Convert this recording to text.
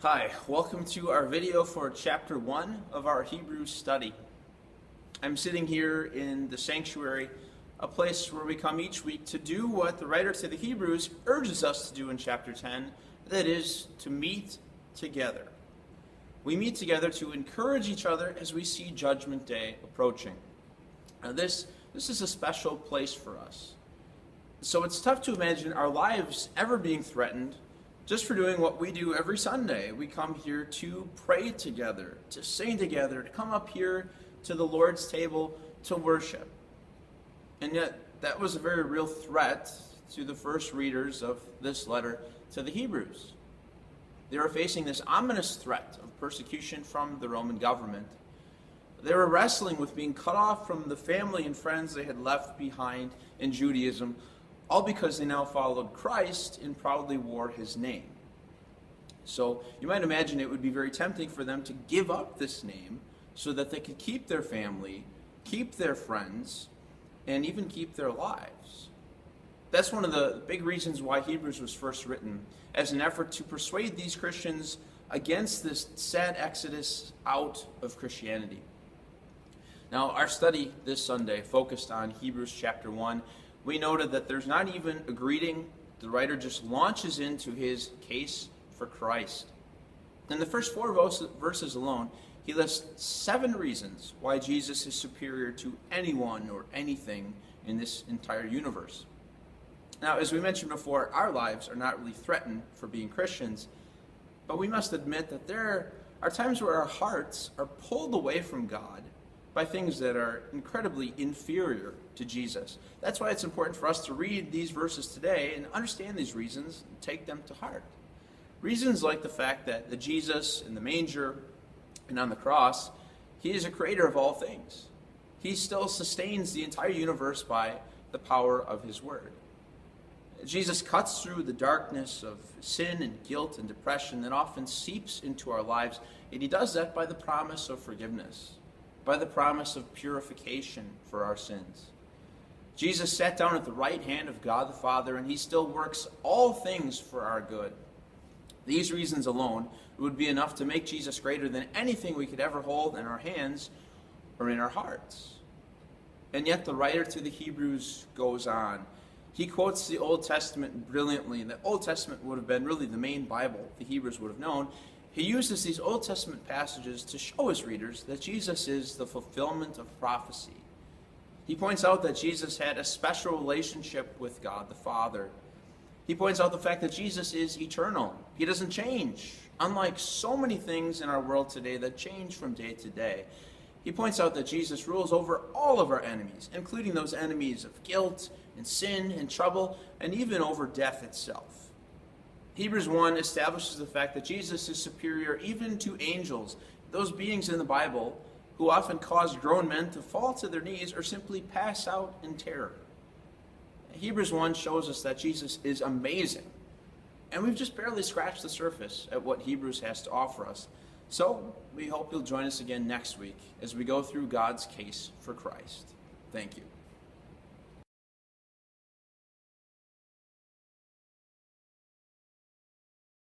Hi, welcome to our video for chapter 1 of our Hebrews study. I'm sitting here in the sanctuary, a place where we come each week to do what the writer to the Hebrews urges us to do in chapter 10, that is, to meet together. We meet together to encourage each other as we see Judgment Day approaching. Now this is a special place for us. So it's tough to imagine our lives ever being threatened just for doing what we do every Sunday. We come here to pray together, to sing together, to come up here to the Lord's table to worship. And yet, that was a very real threat to the first readers of this letter to the Hebrews. They were facing this ominous threat of persecution from the Roman government. They were wrestling with being cut off from the family and friends they had left behind in Judaism, all because they now followed Christ and proudly wore his name. So you might imagine it would be very tempting for them to give up this name so that they could keep their family, keep their friends, and even keep their lives. That's one of the big reasons why Hebrews was first written, as an effort to persuade these Christians against this sad exodus out of Christianity. Now, our study this Sunday focused on Hebrews chapter 1. We noted that there's not even a greeting. The writer just launches into his case for Christ. In the first 4 verses alone, he lists 7 reasons why Jesus is superior to anyone or anything in this entire universe. Now, as we mentioned before, our lives are not really threatened for being Christians, but we must admit that there are times where our hearts are pulled away from God by things that are incredibly inferior to Jesus. That's why it's important for us to read these verses today and understand these reasons and take them to heart. Reasons like the fact that the Jesus in the manger and on the cross, he is a creator of all things. He still sustains the entire universe by the power of his word. Jesus cuts through the darkness of sin and guilt and depression that often seeps into our lives, and he does that by the promise of forgiveness, by the promise of purification for our sins. Jesus sat down at the right hand of God the Father, and he still works all things for our good. These reasons alone would be enough to make Jesus greater than anything we could ever hold in our hands or in our hearts. And yet the writer to the Hebrews goes on. He quotes the Old Testament brilliantly. The Old Testament would have been really the main Bible the Hebrews would have known. He uses these Old Testament passages to show his readers that Jesus is the fulfillment of prophecy. He points out that Jesus had a special relationship with God the Father. He points out the fact that Jesus is eternal. He doesn't change, unlike so many things in our world today that change from day to day. He points out that Jesus rules over all of our enemies, including those enemies of guilt and sin and trouble, and even over death itself. Hebrews 1 establishes the fact that Jesus is superior even to angels, those beings in the Bible who often cause grown men to fall to their knees or simply pass out in terror. Hebrews 1 shows us that Jesus is amazing, and we've just barely scratched the surface at what Hebrews has to offer us. So we hope you'll join us again next week as we go through God's case for Christ. Thank you.